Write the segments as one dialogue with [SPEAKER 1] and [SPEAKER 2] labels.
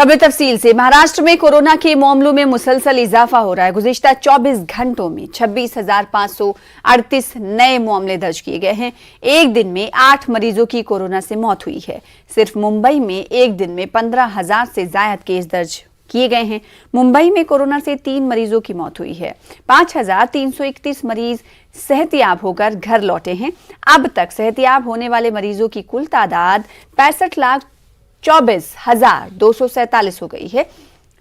[SPEAKER 1] खबर तफसील से। महाराष्ट्र में कोरोना के मामलों में मुसलसल इजाफा हो रहा है। गुज़िश्ता 24 घंटों में 26,538 नए मामले दर्ज किए गए हैं। एक दिन में 8 मरीजों की कोरोना से मौत हुई है। सिर्फ मुंबई में एक दिन में 15,000 से ज्यादा केस दर्ज किए गए हैं। मुंबई में कोरोना से 3 मरीजों की मौत हुई है। 5,331 मरीज सेहतियाब होकर घर लौटे हैं। अब तक सेहतियाब होने वाले मरीजों की कुल तादाद 65,24,247 हो गई है,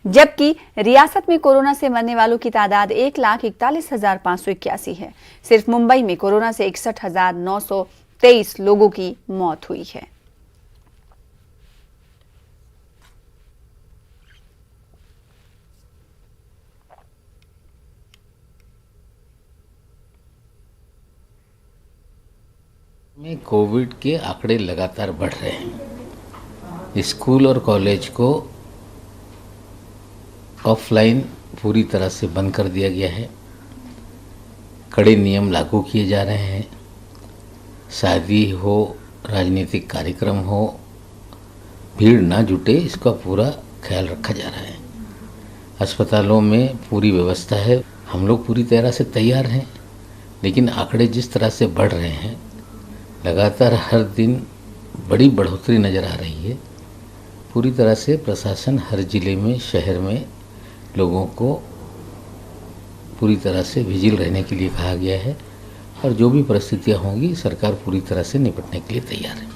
[SPEAKER 1] जबकि रियासत में कोरोना से मरने वालों की तादाद 1,41,581 है। सिर्फ मुंबई में कोरोना से 61,923 लोगों की मौत हुई है।
[SPEAKER 2] में कोविड के आंकड़े लगातार बढ़ रहे हैं। स्कूल और कॉलेज को ऑफलाइन पूरी तरह से बंद कर दिया गया है। कड़े नियम लागू किए जा रहे हैं। शादी हो, राजनीतिक कार्यक्रम हो, भीड़ ना जुटे, इसका पूरा ख्याल रखा जा रहा है। अस्पतालों में पूरी व्यवस्था है। हम लोग पूरी तरह से तैयार हैं, लेकिन आंकड़े जिस तरह से बढ़ रहे हैं, लगातार हर दिन बड़ी बढ़ोतरी नज़र आ रही है। पूरी तरह से प्रशासन हर जिले में, शहर में लोगों को पूरी तरह से विजिल रहने के लिए कहा गया है और जो भी परिस्थितियां होंगी सरकार पूरी तरह से निपटने के लिए तैयार है।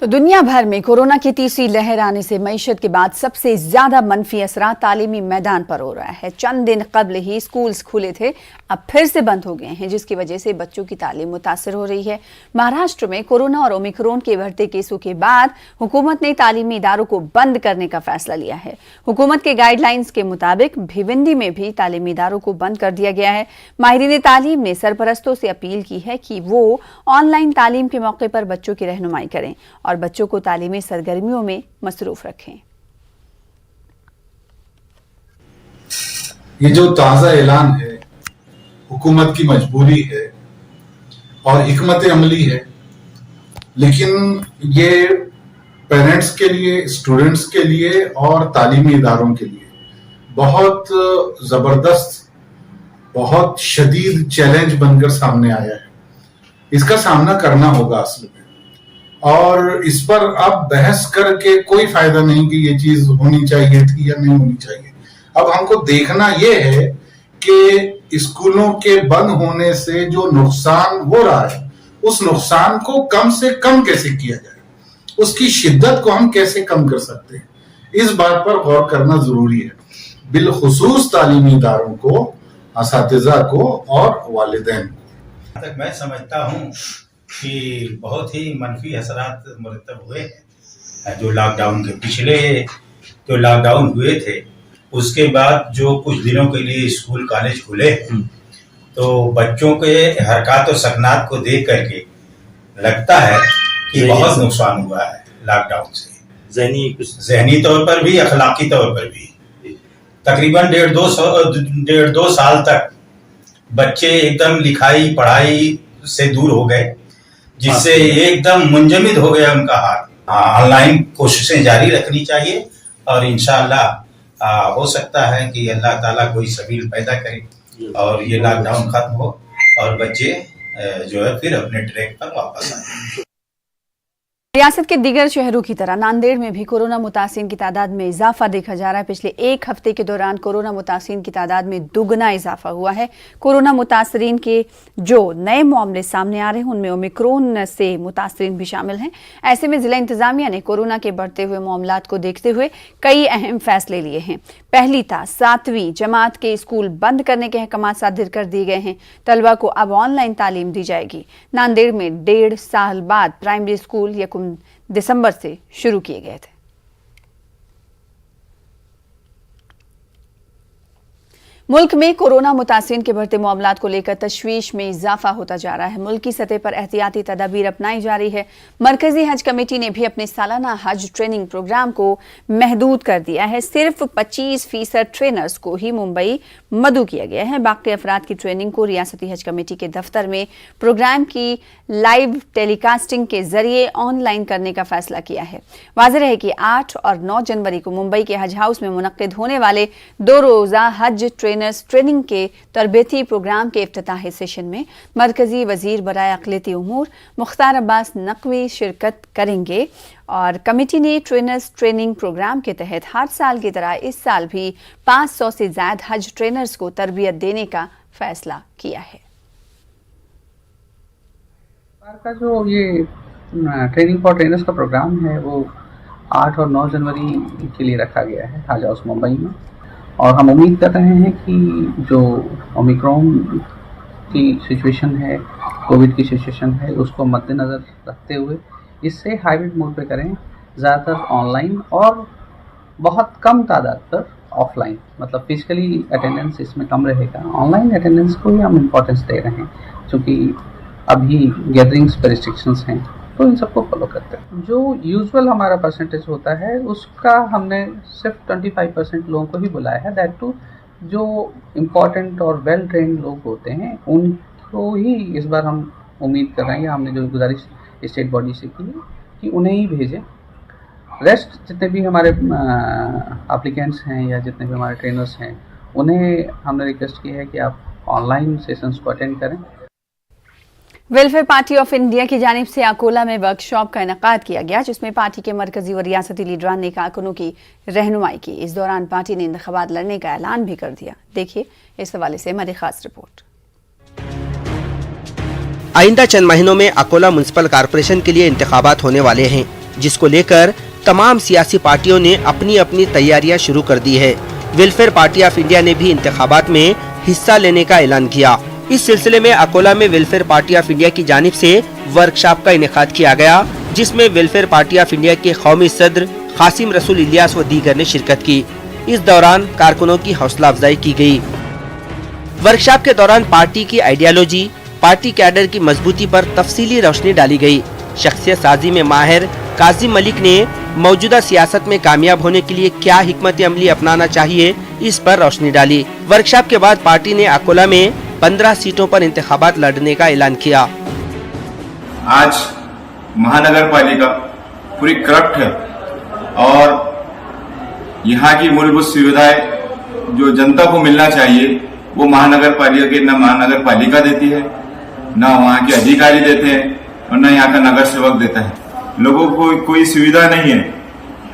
[SPEAKER 1] तो दुनिया भर में कोरोना की तीसरी लहर आने से मईशत के बाद सबसे ज्यादा मनफी असरात तालीमी मैदान पर हो रहा है। चंद दिन कबल ही स्कूल्स खुले थे, अब फिर से बंद हो गए हैं, जिसकी वजह से बच्चों की तालीम मुतासर हो रही है। महाराष्ट्र में कोरोना और ओमिक्रॉन के बढ़ते केसों के बाद हुकूमत ने तालीमी इदारों को बंद करने का फैसला लिया है। हुकूमत के गाइडलाइंस के मुताबिक भिवंडी में भी तालीमी इदारों को बंद कर दिया गया है। माहिरीन तालीम ने सरपरस्तों से अपील की है कि वो ऑनलाइन तालीम के मौके पर बच्चों की रहनुमाई करें और बच्चों को तालीमी सरगर्मियों में मसरूफ रखें।
[SPEAKER 3] ये जो ताजा ऐलान है, हुकूमत की मजबूरी है और हिकमत अमली है, लेकिन ये पेरेंट्स के लिए, स्टूडेंट्स के लिए और तालीमी इदारों के लिए बहुत जबरदस्त, बहुत शदीद चैलेंज बनकर सामने आया है। इसका सामना करना होगा असल में, और इस पर अब बहस करके कोई फायदा नहीं कि ये चीज होनी चाहिए थी या नहीं होनी चाहिए। अब हमको देखना यह है कि स्कूलों के बंद होने से जो नुकसान हो रहा है, उस नुकसान को कम से कम कैसे किया जाए, उसकी शिद्दत को हम कैसे कम कर सकते हैं, इस बात पर गौर करना जरूरी है। बिलखुसूस तालीमी इदारों को, असातिज़ा को और वालिदैन को।
[SPEAKER 4] तक मैं समझता हूँ कि बहुत ही मनफी असरात मुरतब हुए हैं। जो लॉकडाउन के पिछले जो लॉकडाउन हुए थे, उसके बाद जो कुछ दिनों के लिए स्कूल कॉलेज खुले, तो बच्चों के हरकत और सकनात को देख करके लगता है कि बहुत नुकसान हुआ है लॉकडाउन से, ज़हनी तौर पर भी, अखलाकी तौर पर भी। तकरीबन 1.5-2 साल तक बच्चे एकदम लिखाई पढ़ाई से दूर हो गए, जिससे एकदम मुंजमद हो गया उनका हाथ। ऑनलाइन कोशिशें जारी रखनी चाहिए और इंशाअल्लाह हो सकता है कि अल्लाह ताला कोई सबील पैदा करे और ये लॉकडाउन खत्म हो और बच्चे जो है फिर अपने ट्रैक पर वापस आए।
[SPEAKER 1] रियासत के दीगर शहरों की तरह नांदेड़ में भी कोरोना मुतासिन की तादाद में इजाफा देखा जा रहा है। पिछले एक हफ्ते के दौरान कोरोना मुतासिन की तादाद में दुगना इजाफा हुआ है। कोरोना मुतासरीन के जो नए मामले सामने आ रहे हैं, उनमें ओमिक्रॉन से मुतासरीन भी शामिल हैं। ऐसे में जिला इंतजामिया ने कोरोना के बढ़ते हुए मामलात को देखते हुए कई अहम फैसले लिए हैं। पहली था 7वीं जमात के स्कूल बंद करने के अहकाम सादिर कर दिए गए हैं। तलबा को अब ऑनलाइन तालीम दी जाएगी। नांदेड़ में 1.5 साल बाद प्राइमरी स्कूल दिसंबर से शुरू किए गए थे। मुल्क में कोरोना मुतासिन के बढ़ते मामलात को लेकर तशवीश में इजाफा होता जा रहा है। मुल्क की सतह पर एहतियाती तदाबीर अपनाई जा रही है। मरकजी हज कमेटी ने भी अपने सालाना हज ट्रेनिंग प्रोग्राम को महदूद कर दिया है। सिर्फ 25% ट्रेनर्स को ही मुंबई मदऊ किया गया है। बाकी अफराद की ट्रेनिंग को रियासती हज कमेटी के दफ्तर में प्रोग्राम की लाइव टेलीकास्टिंग के जरिए ऑनलाइन करने का फैसला किया है। वाज़ेह है कि 8 और 9 जनवरी को मुंबई के हज हाउस में मुनक्किद होने वाले 2 रोज़ा हज ट्रेनिंग के तरबेती प्रोग्राम के इफ्तिताही सेशन में मरकजी वजीर बराए अक़लियती उमूर मुख्तार अब्बास नकवी शिरकत करेंगे और कमेटी ने ट्रेनर्स ट्रेनिंग प्रोग्राम के तहत हर साल की तरह इस साल भी 500 से ज्यादा हज ट्रेनर्स को तरबियत देने का फैसला किया है।
[SPEAKER 5] का जो ये ट्रेनिंग फॉर ट्रेनर्स का प्रोग्राम है वो 8 और 9 जनवरी के लिए रखा गया है हज हाउस मुंबई में, और हम उम्मीद कर रहे हैं कि जो ओमिक्रॉन की सिचुएशन है, कोविड की सिचुएशन है, उसको मद्देनज़र रखते हुए इससे हाइब्रिड मोड पे करें, ज़्यादातर ऑनलाइन और बहुत कम तादाद पर ऑफलाइन, मतलब फिजिकली अटेंडेंस इसमें कम रहेगा। ऑनलाइन अटेंडेंस को ही हम इम्पोर्टेंस दे रहे हैं क्योंकि अभी गैदरिंग्स पर रिस्ट्रिक्शंस हैं, तो इन सबको फॉलो करते हैं। जो यूजुअल हमारा परसेंटेज होता है उसका हमने सिर्फ 25% लोगों को ही बुलाया है। दैट टू जो इम्पोर्टेंट और वेल ट्रेंड लोग होते हैं उनको ही इस बार हम उम्मीद कर रहे हैं, हमने जो गुजारिश स्टेट बॉडी से की है कि उन्हें ही भेजें। रेस्ट जितने भी हमारे एप्लीकेंट्स हैं या जितने भी हमारे ट्रेनर्स हैं उन्हें हमने रिक्वेस्ट की है कि आप ऑनलाइन सेशंस को अटेंड करें।
[SPEAKER 1] वेलफेयर पार्टी ऑफ इंडिया की जानिब से अकोला में वर्कशॉप का इनेकाद किया गया जिसमें पार्टी के मरकजी व रियासती लीडरान ने कारकुनों की रहनुमाई की। इस दौरान पार्टी ने इंतखाबात लड़ने का ऐलान भी कर दिया। देखिए इस हवाले से हमारी खास रिपोर्ट।
[SPEAKER 6] आइंदा चंद महीनों में अकोला म्युनिसिपल कॉरपोरेशन के लिए इंतखाबात होने वाले हैं, जिसको लेकर तमाम सियासी पार्टियों ने अपनी अपनी तैयारियां शुरू कर दी है। वेलफेयर पार्टी ऑफ इंडिया ने भी इंतखाबात में हिस्सा लेने का ऐलान किया। इस सिलसिले में अकोला में वेलफेयर पार्टी ऑफ इंडिया की जानिब से वर्कशॉप का इनेकाद किया गया जिसमें वेलफेयर पार्टी ऑफ इंडिया के कौमी सदर कासिम रसूल इलियास व दीगर ने शिरकत की। इस दौरान कारकुनों की हौसला अफजाई की गई। वर्कशॉप के दौरान पार्टी की आइडियोलॉजी, पार्टी कैडर की मजबूती पर तफसीली रोशनी डाली गई। शख्सियत साजी में माहिर काजिम मलिक ने मौजूदा सियासत में कामयाब होने के लिए क्या हिकमत अमली अपनाना चाहिए इस पर रोशनी डाली। वर्कशॉप के बाद पार्टी ने अकोला में 15 सीटों पर इंतखाबात लड़ने का ऐलान किया।
[SPEAKER 7] आज महानगर पालिका पूरी करप्ट है और यहाँ की मूलभूत सुविधाएं जो जनता को मिलना चाहिए वो महानगर पालिका देती है, न वहाँ के अधिकारी देते हैं और न यहाँ का नगर सेवक देता है। लोगों को कोई सुविधा नहीं है,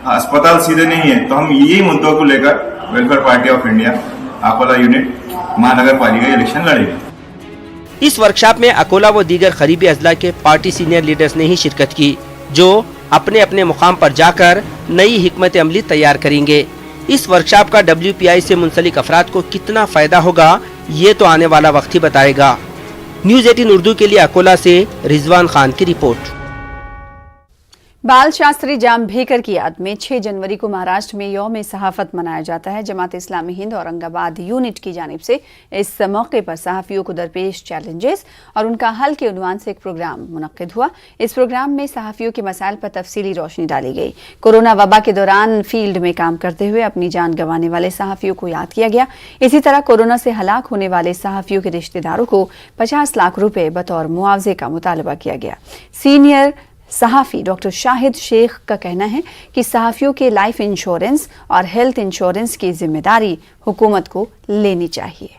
[SPEAKER 7] अस्पताल सीधे नहीं है। तो हम यही मुद्दों को लेकर welfare party of India Akola unit महानगर पालिका इलेक्शन लड़ेगी।
[SPEAKER 6] इस वर्कशॉप में अकोला व दीगर करीबी अजला के पार्टी सीनियर लीडर्स ने ही शिरकत की, जो अपने अपने मुकाम पर जाकर नई हिकमत अमली तैयार करेंगे। इस वर्कशॉप का WPI से मुंसलिक अफराद को कितना फायदा होगा ये तो आने वाला वक्त ही बताएगा। न्यूज़ 18 उर्दू के लिए अकोला से रिजवान खान की रिपोर्ट।
[SPEAKER 1] बाल शास्त्री जाम्भेकर की याद में 6 जनवरी को महाराष्ट्र में यौम सहाफत मनाया जाता है। जमात इस्लामी हिंद औरंगाबाद यूनिट की जानिब से इस मौके पर सहाफ़ियों को दरपेश चैलेंजेस और उनका हल के उन्वान से एक प्रोग्राम मुनक्किद हुआ। इस प्रोग्राम में सहाफ़ियों के मसाइल पर तफसीली रोशनी डाली गई। कोरोना वबा के दौरान फील्ड में काम करते हुए अपनी जान गंवाने वाले सहाफ़ियों को याद किया गया। इसी तरह कोरोना से हलाक होने वाले सहाफ़ियों के रिश्तेदारों को 50 लाख रुपए बतौर मुआवजे का मुतालबा किया गया। सीनियर सहाफ़ी डॉक्टर शाहिद शेख का कहना है कि सहाफ़ियों के लाइफ इंश्योरेंस और हेल्थ इंश्योरेंस की जिम्मेदारी हुकूमत को लेनी चाहिए।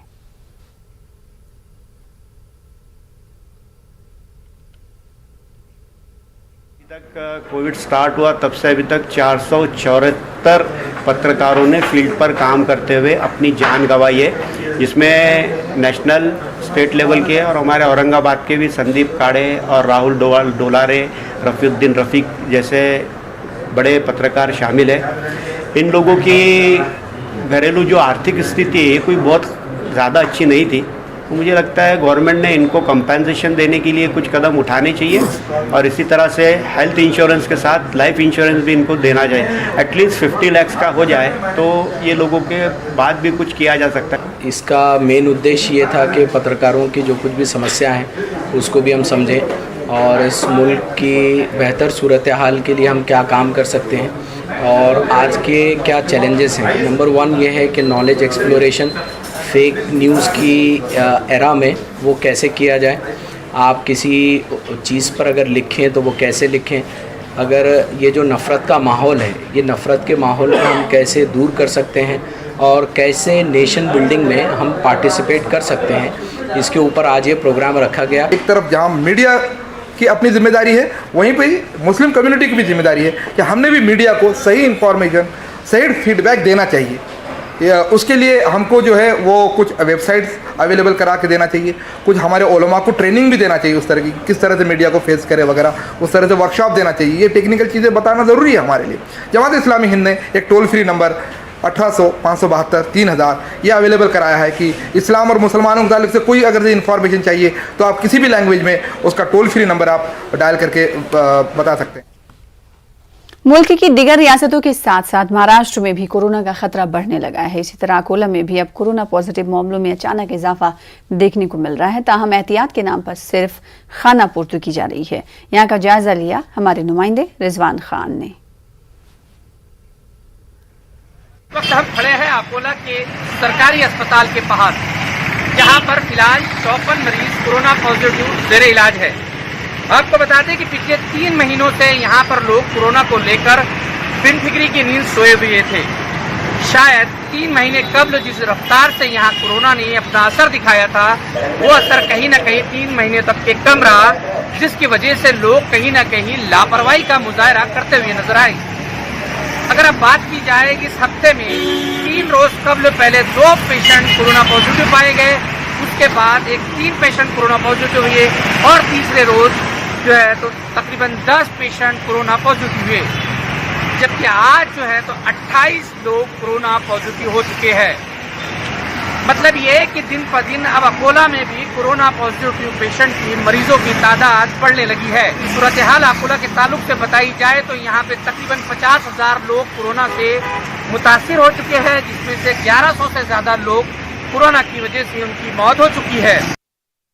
[SPEAKER 8] तक कोविड स्टार्ट हुआ तब से अभी तक 474 पत्रकारों ने फील्ड पर काम करते हुए अपनी जान गंवाई है, जिसमें नेशनल स्टेट लेवल के और हमारे औरंगाबाद के भी संदीप काड़े और राहुल डोलारे, रफ़ीउद्दीन रफ़ीक जैसे बड़े पत्रकार शामिल हैं। इन लोगों की घरेलू जो आर्थिक स्थिति है कोई बहुत ज़्यादा अच्छी नहीं थी तो मुझे लगता है गवर्नमेंट ने इनको कंपेंसेशन देने के लिए कुछ कदम उठाने चाहिए और इसी तरह से हेल्थ इंश्योरेंस के साथ लाइफ इंश्योरेंस भी इनको देना चाहिए। एटलीस्ट 50 लाख का हो जाए तो ये लोगों के बाद भी कुछ किया जा सकता है।
[SPEAKER 9] इसका मेन उद्देश्य ये था कि पत्रकारों की जो कुछ भी समस्या हैं उसको भी हम समझें और इस मुल्क की बेहतर सूरत हाल के लिए हम क्या काम कर सकते हैं और आज के क्या चैलेंजेस हैं। नंबर 1 ये है कि नॉलेज एक्सप्लोरेशन फेक न्यूज़ की एरा में वो कैसे किया जाए। आप किसी चीज़ पर अगर लिखें तो वो कैसे लिखें। अगर ये जो नफ़रत का माहौल है, ये नफ़रत के माहौल को हम कैसे दूर कर सकते हैं और कैसे नेशन बिल्डिंग में हम पार्टिसिपेट कर सकते हैं, इसके ऊपर आज ये प्रोग्राम रखा गया।
[SPEAKER 10] एक तरफ जहाँ मीडिया की अपनी जिम्मेदारी है, वहीं पे ही मुस्लिम कम्युनिटी की भी जिम्मेदारी है कि हमने भी मीडिया को सही इन्फॉर्मेशन, सही फीडबैक देना चाहिए। उसके लिए हमको जो है वो कुछ वेबसाइट्स अवेलेबल करा के देना चाहिए, कुछ हमारे उलमा को ट्रेनिंग भी देना चाहिए उस तरह की, किस तरह से मीडिया को फेस करे वगैरह, उस तरह से वर्कशॉप देना चाहिए। ये टेक्निकल चीज़ें बताना ज़रूरी है हमारे लिए। जमात इस्लामी हिंद ने एक टोल फ्री नंबर 1800-572-3000 ये अवेलेबल कराया है कि इस्लाम और मुसलमानों के ताल्लुक से कोई अगर इन्फॉर्मेशन चाहिए तो आप किसी भी लैंग्वेज में उसका टोल फ्री नंबर आप डायल करके बता सकते हैं।
[SPEAKER 1] मुल्क की दीगर रियासतों के साथ साथ महाराष्ट्र में भी कोरोना का खतरा बढ़ने लगा है। इसी तरह अकोला में भी अब कोरोना पॉजिटिव मामलों में अचानक इजाफा देखने को मिल रहा है। ताहम एहतियात के नाम पर सिर्फ खानापूर्ति की जा रही है। यहाँ का जायजा लिया हमारे नुमाइंदे रिजवान खान ने।
[SPEAKER 11] वक्त हम खड़े हैं अकोला के सरकारी अस्पताल के बाहर, जहां पर फिलहाल 54 मरीज कोरोना पॉजिटिव जेरे इलाज है। आपको बता दें कि पिछले 3 महीनों से यहाँ पर लोग कोरोना को लेकर बिन फिक्री की नींद सोए हुए थे। शायद 3 महीने कबल जिस रफ्तार से यहाँ कोरोना ने अपना असर दिखाया था, वो असर कहीं न कहीं 3 महीने तक के कम रहा, जिसकी वजह से लोग कहीं न कहीं लापरवाही का मुजाहरा करते हुए नजर आए। अगर अब बात की जाए इस हफ्ते में 3 रोज कबल पहले 2 पेशेंट कोरोना पॉजिटिव पाए गए, उसके बाद 3 पेशेंट कोरोना पॉजिटिव हुए और तीसरे रोज जो है तो तकरीबन 10 पेशेंट कोरोना पॉजिटिव हुए, जबकि आज जो है तो 28 लोग कोरोना पॉजिटिव हो चुके हैं। मतलब ये है कि दिन पर दिन अब अकोला में भी कोरोना पॉजिटिव पेशेंट की मरीजों की तादाद बढ़ने लगी है। सूरत हाल अकोला के ताल्लुक से बताई जाए तो यहाँ पे तकरीबन 50,000 लोग कोरोना से मुतासिर हो चुके हैं, जिसमें से 1100 से ज्यादा लोग कोरोना की वजह से उनकी मौत हो चुकी है।